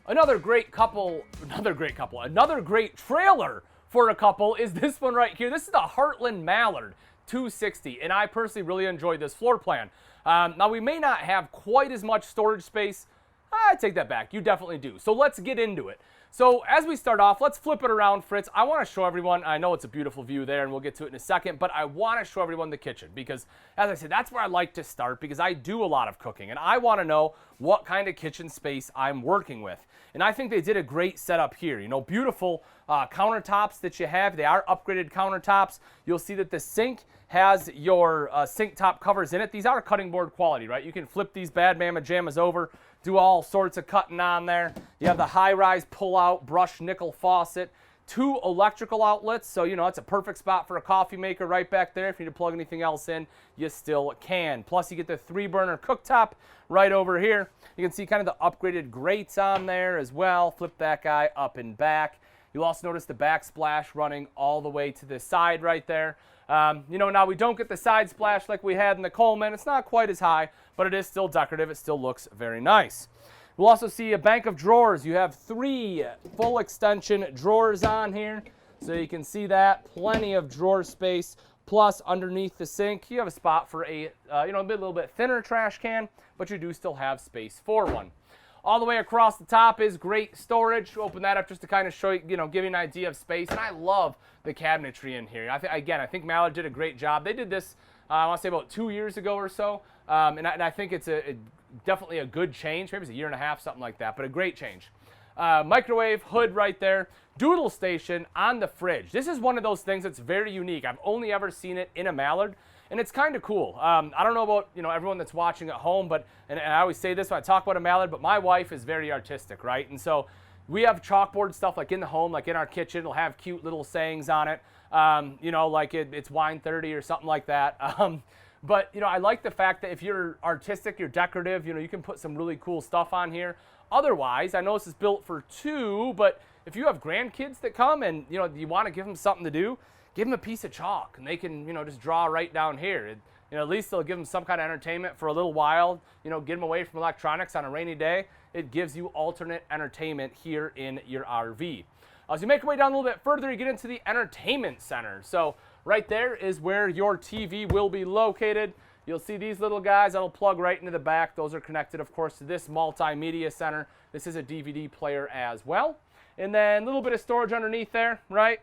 Another great trailer for a couple is this one right here. This is the Heartland Mallard 260, and I personally really enjoyed this floor plan. Now, we may not have quite as much storage space. I take that back. You definitely do. So let's get into it. So as we start off, let's flip it around, Fritz. I want to show everyone, I know it's a beautiful view there, and we'll get to it in a second, but I want to show everyone the kitchen because, as I said, that's where I like to start because I do a lot of cooking, and I want to know what kind of kitchen space I'm working with. And I think they did a great setup here. You know, beautiful countertops that you have. They are upgraded countertops. You'll see that the sink has your sink top covers in it. These are cutting board quality, right? You can flip these bad mamma jammas over, do all sorts of cutting on there. You have the high-rise pull-out brushed nickel faucet, 2 electrical outlets, so you know it's a perfect spot for a coffee maker right back there. If you need to plug anything else in, you still can. Plus you get the 3-burner cooktop right over here. You can see kind of the upgraded grates on there as well. Flip that guy up and back. You'll also notice the backsplash running all the way to the side right there. You know, now we don't get the side splash like we had in the Coleman. It's not quite as high, but it is still decorative. It still looks very nice. We'll also see a bank of drawers. You have 3 full extension drawers on here, so you can see that. Plenty of drawer space. Plus, underneath the sink, you have a spot for a little bit thinner trash can, but you do still have space for one. All the way across the top is great storage. Open that up just to kind of show you, give you an idea of space. And I love the cabinetry in here. I think Mallard did a great job. They did this, I want to say about 2 years ago or so. And I think it's definitely a good change. Maybe it's a year and a half, something like that, but a great change. Microwave, hood right there. Doodle station on the fridge. This is one of those things that's very unique. I've only ever seen it in a Mallard. And it's kind of cool. I don't know about everyone that's watching at home, but and I always say this when I talk about a Mallard, but my wife is very artistic, right? And so we have chalkboard stuff like in the home, like in our kitchen. It'll have cute little sayings on it, like it's wine 30 or something like that. But I like the fact that if you're artistic, you're decorative, you can put some really cool stuff on here. Otherwise, I know this is built for 2, but if you have grandkids that come and you want to give them something to do, give them a piece of chalk and they can, just draw right down here. At least they'll give them some kind of entertainment for a little while, get them away from electronics on a rainy day. It gives you alternate entertainment here in your RV. As you make your way down a little bit further, you get into the entertainment center. So right there is where your TV will be located. You'll see these little guys that'll plug right into the back. Those are connected, of course, to this multimedia center. This is a DVD player as well. And then a little bit of storage underneath there, right?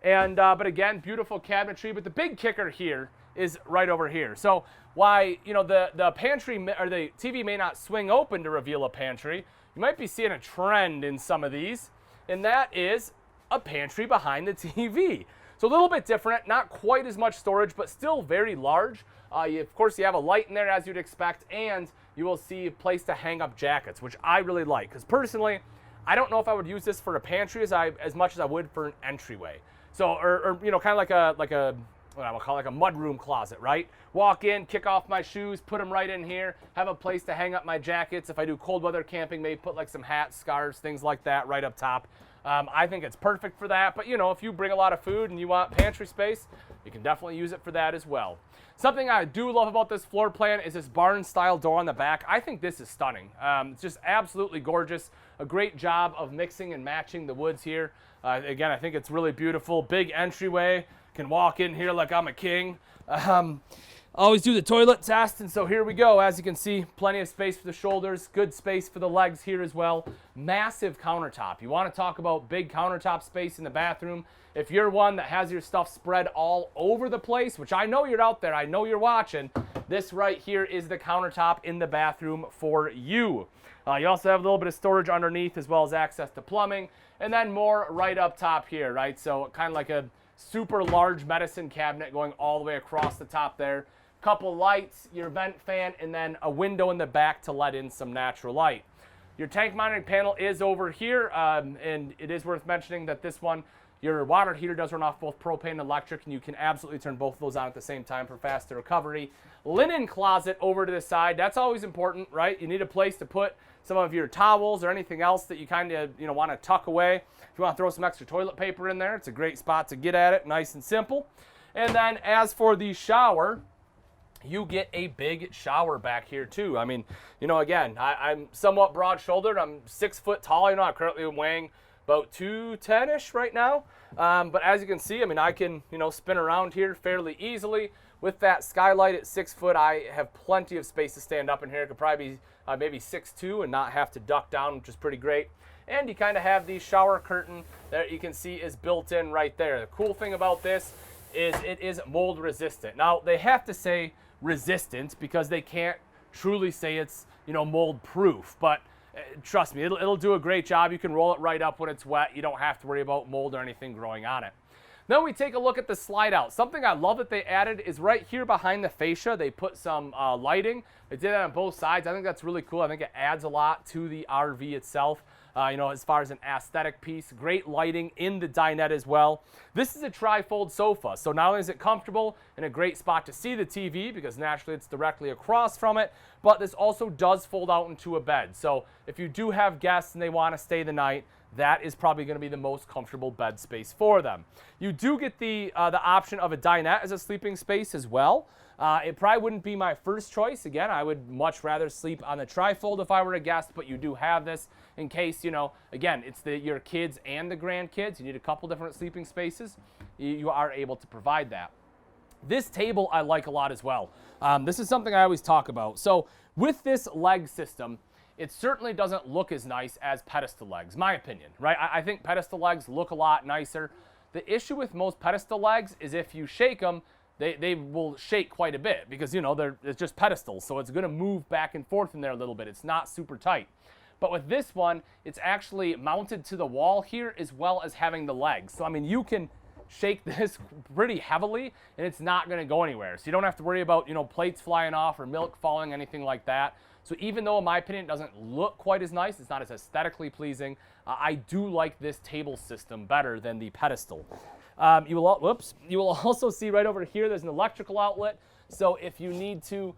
And but again, beautiful cabinetry. But the big kicker here is right over here. So why the pantry or the TV may not swing open to reveal a pantry, you might be seeing a trend in some of these, and that is a pantry behind the TV. So a little bit different, not quite as much storage, but still very large. Of course, you have a light in there as you'd expect, and you will see a place to hang up jackets, which I really like. Because personally, I don't know if I would use this for a pantry as much as I would for an entryway. So, or kind of like a what I would call like a mudroom closet, right? Walk in, kick off my shoes, put them right in here, have a place to hang up my jackets. If I do cold weather camping, maybe put like some hats, scarves, things like that right up top. I think it's perfect for that. But if you bring a lot of food and you want pantry space, you can definitely use it for that as well. Something I do love about this floor plan is this barn-style door on the back. I think this is stunning. It's just absolutely gorgeous. A great job of mixing and matching the woods here. Again, I think it's really beautiful. Big entryway. Can walk in here like I'm a king. Always do the toilet test, and so here we go. As you can see, plenty of space for the shoulders, good space for the legs here as well. Massive countertop. You want to talk about big countertop space in the bathroom. If you're one that has your stuff spread all over the place, which I know you're out there, I know you're watching, this right here is the countertop in the bathroom for you. You also have a little bit of storage underneath as well as access to plumbing, and then more right up top here, right? So kind of like a super large medicine cabinet going all the way across the top there. Couple lights, your vent fan, and then a window in the back to let in some natural light. Your tank monitoring panel is over here, and it is worth mentioning that this one, your water heater does run off both propane and electric, and you can absolutely turn both of those on at the same time for faster recovery. Linen closet over to the side. That's always important, right? You need a place to put some of your towels or anything else that you kind of want to tuck away. If you want to throw some extra toilet paper in there, it's a great spot to get at it, nice and simple. And then as for the shower, you get a big shower back here too. I mean, you know, again, I'm somewhat broad-shouldered. I'm 6 foot tall. You know, I currently am weighing about 210-ish right now. But as you can see, I mean, I can, you know, spin around here fairly easily. With that skylight at 6 foot, I have plenty of space to stand up in here. It could probably be maybe 6'2" and not have to duck down, which is pretty great. And you kind of have the shower curtain that you can see is built in right there. The cool thing about this is it is mold resistant. Now, they have to say resistant because they can't truly say it's, you know, mold proof, but trust me, it'll do a great job. You can roll it right up when it's wet. You don't have to worry about mold or anything growing on it. Then we take a look at the slide out. Something I love that they added is right here behind the fascia, they put some lighting. They did that on both sides. I think that's really cool. I think it adds a lot to the RV itself. You know, as far as an aesthetic piece, great lighting in the dinette as well. This is a tri-fold sofa, so not only is it comfortable and a great spot to see the TV because naturally it's directly across from it, but this also does fold out into a bed. So if you do have guests and they want to stay the night, that is probably going to be the most comfortable bed space for them. You do get the option of a dinette as a sleeping space as well. It probably wouldn't be my first choice. Again, I would much rather sleep on the tri-fold if I were a guest, but you do have this in case, you know, again, it's your kids and the grandkids. You need a couple different sleeping spaces. You are able to provide that. This table I like a lot as well. This is something I always talk about. So with this leg system, it certainly doesn't look as nice as pedestal legs, my opinion, right? I think pedestal legs look a lot nicer. The issue with most pedestal legs is if you shake them, they will shake quite a bit because, you know, it's just pedestals, so it's going to move back and forth in there a little bit. It's not super tight. But with this one, it's actually mounted to the wall here as well as having the legs. So, I mean, you can shake this pretty heavily and it's not going to go anywhere. So you don't have to worry about, you know, plates flying off or milk falling, anything like that. So even though, in my opinion, it doesn't look quite as nice, it's not as aesthetically pleasing, I do like this table system better than the pedestal. You will also see right over here, there's an electrical outlet. So if you need to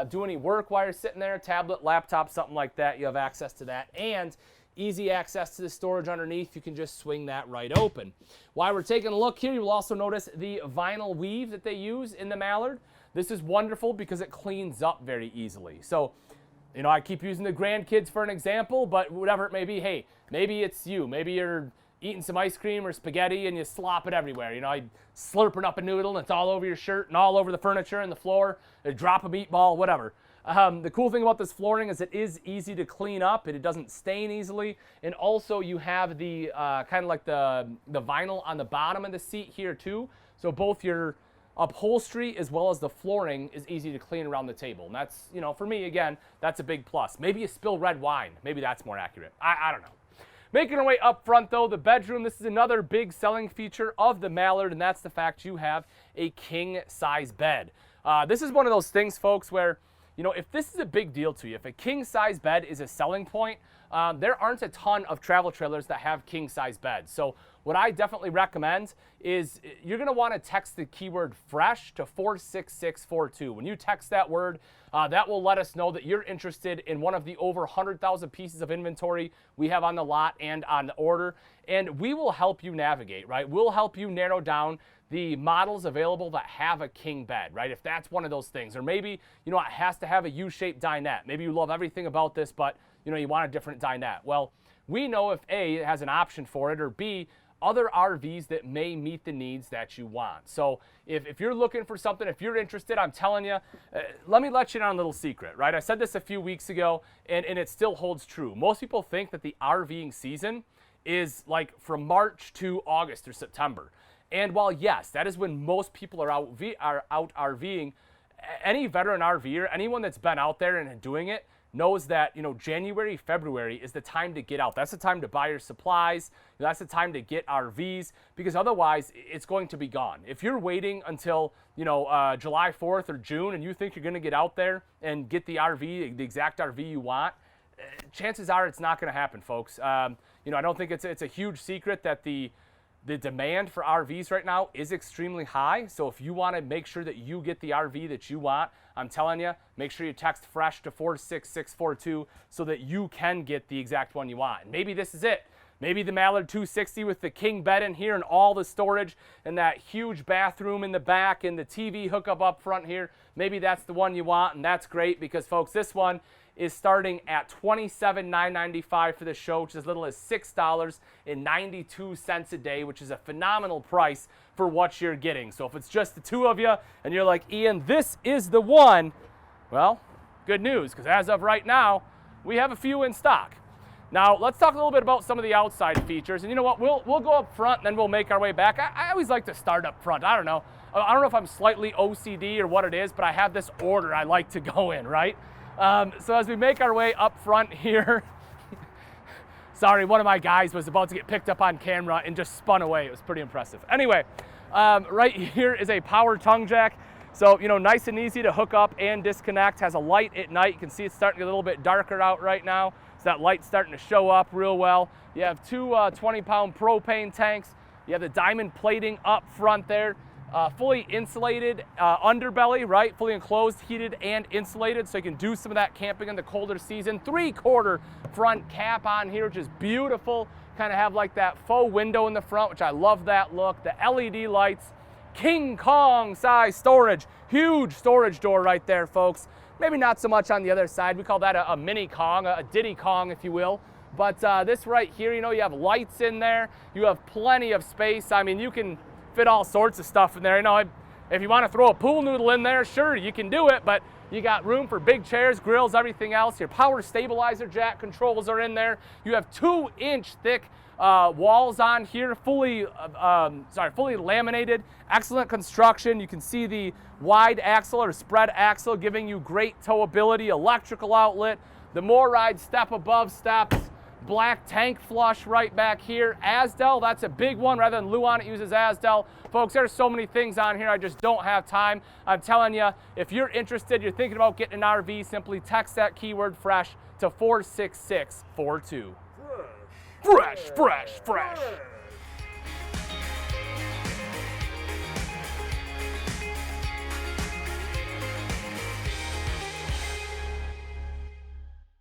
do any work while you're sitting there, tablet, laptop, something like that, you have access to that. And easy access to the storage underneath. You can just swing that right open. While we're taking a look here, you will also notice the vinyl weave that they use in the Mallard. This is wonderful because it cleans up very easily. So, you know, I keep using the grandkids for an example, but whatever it may be, hey, maybe it's you. Maybe you're eating some ice cream or spaghetti and you slop it everywhere. You know, you slurping up a noodle and it's all over your shirt and all over the furniture and the floor. You drop a meatball, whatever. The cool thing about this flooring is it is easy to clean up and it doesn't stain easily. And also you have the kind of like the vinyl on the bottom of the seat here too. So both your upholstery as well as the flooring is easy to clean around the table. And that's, you know, for me, again, that's a big plus. Maybe you spill red wine. Maybe that's more accurate. I don't know. Making our way up front, though, the bedroom. This is another big selling feature of the Mallard, and that's the fact you have a king-size bed. This is one of those things, folks, where, you know, if this is a big deal to you, if a king-size bed is a selling point, there aren't a ton of travel trailers that have king-size beds. So what I definitely recommend is you're going to want to text the keyword FRESH to 46642. When you text that word, that will let us know that you're interested in one of the over 100,000 pieces of inventory we have on the lot and on the order. And we will help you navigate, right? We'll help you narrow down the models available that have a king bed, right? If that's one of those things. Or maybe, you know, it has to have a U-shaped dinette. Maybe you love everything about this, but, you know, you want a different dinette. Well, we know if A, it has an option for it, or B, other RVs that may meet the needs that you want. So if you're looking for something, if you're interested, I'm telling you, let me let you in on a little secret, right? I said this a few weeks ago, and it still holds true. Most people think that the RVing season is like from March to August or September. And while, yes, that is when most people are out RVing, any veteran RVer, anyone that's been out there and doing it, knows that, you know, January, February is the time to get out. That's the time to buy your supplies. That's the time to get RVs, because otherwise it's going to be gone. If you're waiting until, you know, July 4th or June and you think you're going to get out there and get the RV, the exact RV you want, chances are it's not going to happen, folks. You know, I don't think it's a huge secret that the demand for RVs right now is extremely high. So if you want to make sure that you get the RV that you want, I'm telling you, make sure you text FRESH to 46642 so that you can get the exact one you want. And maybe this is it. Maybe the Mallard 260 with the king bed in here and all the storage and that huge bathroom in the back and the TV hookup up front here. Maybe that's the one you want, and that's great because, folks, this one is starting at $27,995 for the show, which is as little as $6.92 a day, which is a phenomenal price for what you're getting. So if it's just the two of you and you're like, Ian, this is the one, well, good news, because as of right now, we have a few in stock. Now, let's talk a little bit about some of the outside features. And you know what? We'll go up front, and then we'll make our way back. I always like to start up front. I don't know if I'm slightly OCD or what it is, but I have this order I like to go in, right? So as we make our way up front here, sorry, one of my guys was about to get picked up on camera and just spun away. It was pretty impressive. Anyway, right here is a power tongue jack. So, you know, nice and easy to hook up and disconnect. Has a light at night. You can see it's starting to get a little bit darker out right now. So that light's starting to show up real well. You have two 20-pound propane tanks. You have the diamond plating up front there. Fully insulated underbelly, right? Fully enclosed, heated, and insulated, so you can do some of that camping in the colder season. 3/4 front cap on here, which is beautiful. Kind of have like that faux window in the front, which I love that look. The LED lights, King Kong size storage. Huge storage door right there, folks. Maybe not so much on the other side. We call that a mini Kong, a Diddy Kong, if you will. But this right here, you know, you have lights in there. You have plenty of space. I mean, you can fit all sorts of stuff in there. You know, if you want to throw a pool noodle in there, sure, you can do it, but you got room for big chairs, grills, everything else. Your power stabilizer jack controls are in there. You have 2-inch thick walls on here, fully laminated, excellent construction. You can see the wide axle or spread axle giving you great towability, electrical outlet, the MORryde step above steps, black tank flush right back here. Asdel, that's a big one. Rather than Luan, it uses Asdel. Folks, there's so many things on here. I just don't have time. I'm telling you, if you're interested, you're thinking about getting an RV, simply text that keyword fresh to 46642. Fresh, fresh, fresh.